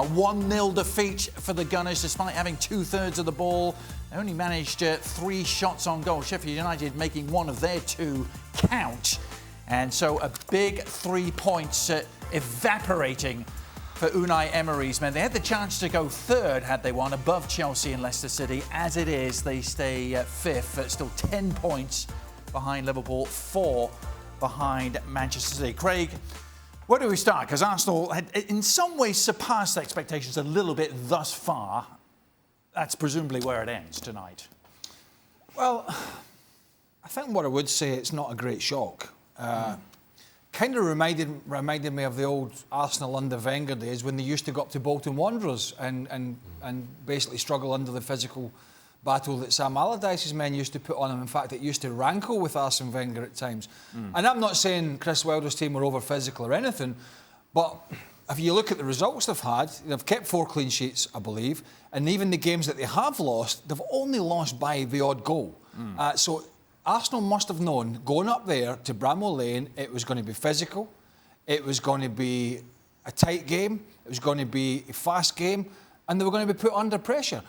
1-0 defeat for the Gunners despite having 2/3 of the ball. They only managed 3 shots on goal. Sheffield United making one of their 2 count. And so a big 3 points evaporating for Unai Emery's men. They had the chance to go third had they won, above Chelsea and Leicester City. As it is, they stay 5th, still 10 points behind Liverpool, 4 behind Manchester City. Craig, where do we start? Because Arsenal had in some ways surpassed expectations a little bit thus far. That's presumably where it ends tonight. Well, I think what I would say, it's not a great shock. Kind of reminded me of the old Arsenal under Wenger days when they used to go up to Bolton Wanderers and basically struggle under the physical battle that Sam Allardyce's men used to put on them. In fact, it used to rankle with Arsene Wenger at times. And I'm not saying Chris Wilder's team were over physical or anything, but if you look at the results they've had, they've kept 4 clean sheets, I believe, and even the games that they have lost, they've only lost by the odd goal. So Arsenal must have known, going up there to Bramall Lane, it was going to be physical, it was going to be a tight game, it was going to be a fast game, and they were going to be put under pressure.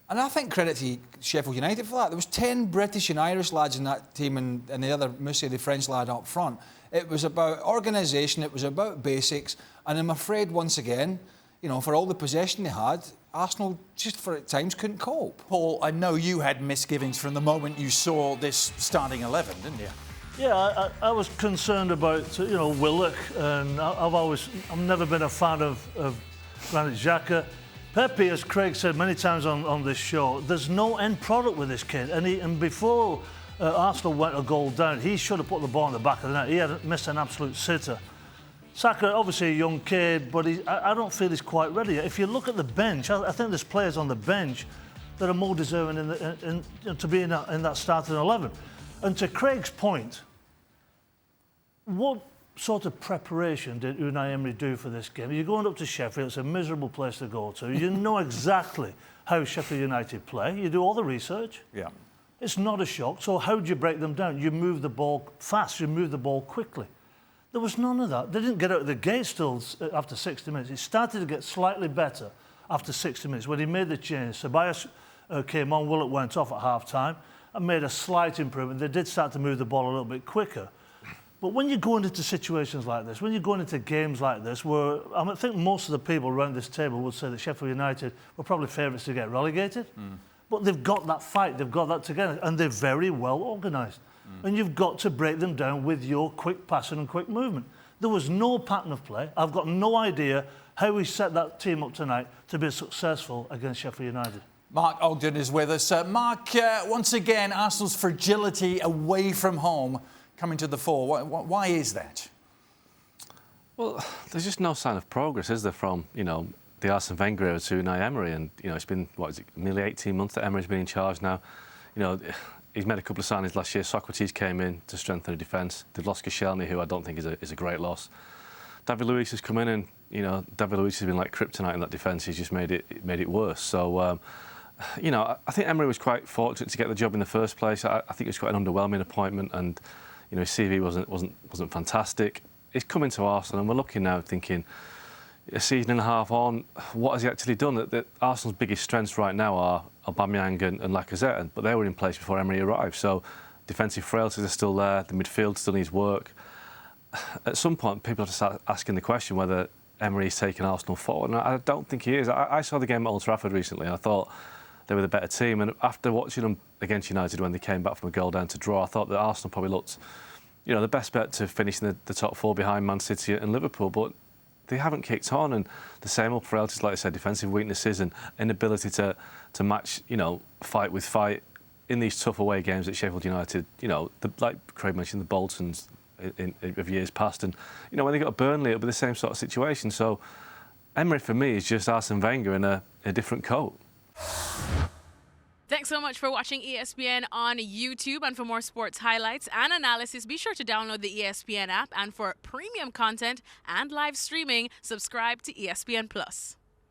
And I think credit to Sheffield United for that. There was 10 British and Irish lads in that team and the other, Musa, the French lad up front. It was about organisation, it was about basics, and I'm afraid, once again, you know, for all the possession they had, Arsenal just for at times couldn't cope. Paul, I know you had misgivings from the moment you saw this starting 11, didn't you? Yeah, I was concerned about, you know, Willock, and I've never been a fan of Granit Xhaka. Pepe, as Craig said many times on this show, there's no end product with this kid. And before Arsenal went a goal down, he should have put the ball in the back of the net. He had missed an absolute sitter. Saka, obviously a young kid, but I don't feel he's quite ready. If you look at the bench, I think there's players on the bench that are more deserving to be in that starting 11. And to Craig's point, what sort of preparation did Unai Emery do for this game? You're going up to Sheffield, it's a miserable place to go to. You know exactly how Sheffield United play. You do all the research. Yeah. It's not a shock. So how do you break them down? You move the ball fast, you move the ball quickly. There was none of that. They didn't get out of the gate still after 60 minutes. It started to get slightly better after 60 minutes when he made the change. Ceballos came on, Willock went off at half-time and made a slight improvement. They did start to move the ball a little bit quicker. But when you're going into situations like this, when you're going into games like this, where I think most of the people around this table would say that Sheffield United were probably favourites to get relegated. But they've got that fight, they've got that together, and they're very well organised. And you've got to break them down with your quick passing and quick movement. There was no pattern of play. I've got no idea how we set that team up tonight to be successful against Sheffield United. Mark Ogden is with us. Mark, once again, Arsenal's fragility away from home coming to the fore. Why is that? Well, there's just no sign of progress, is there, from, you know, the Arsene Wenger era to Unai Emery? And, you know, it's been, what is it, nearly 18 months that Emery's been in charge now. You know, he's made a couple of signings last year. Socrates came in to strengthen the defence. They've lost Koscielny, who I don't think is a great loss. David Luiz has come in and, you know, David Luiz has been like kryptonite in that defence. He's just made it worse. So, you know, I think Emery was quite fortunate to get the job in the first place. I think it was quite an underwhelming appointment, and, you know, his CV wasn't fantastic. He's come into Arsenal, and we're looking now thinking, a season and a half on, what has he actually done? That Arsenal's biggest strengths right now are Aubameyang and Lacazette, but they were in place before Emery arrived. So defensive frailties are still there. The midfield still needs work. At some point, people have to start asking the question whether Emery's taken Arsenal forward, and I don't think he is. I saw the game at Old Trafford recently, and I thought they were the better team. And after watching them against United when they came back from a goal down to draw, I thought that Arsenal probably looked, you know, the best bet to finish in the top 4 behind Man City and Liverpool. But they haven't kicked on, and the same old frailties, like I said, defensive weaknesses and inability to match, you know, fight with fight in these tough away games at Sheffield United. You know, like Craig mentioned, the Boltons of years past, and, you know, when they got Burnley, it'll be the same sort of situation. So Emery, for me, is just Arsene Wenger in a different coat. Thanks so much for watching ESPN on YouTube. And for more sports highlights and analysis, be sure to download the ESPN app. And for premium content and live streaming, subscribe to ESPN+.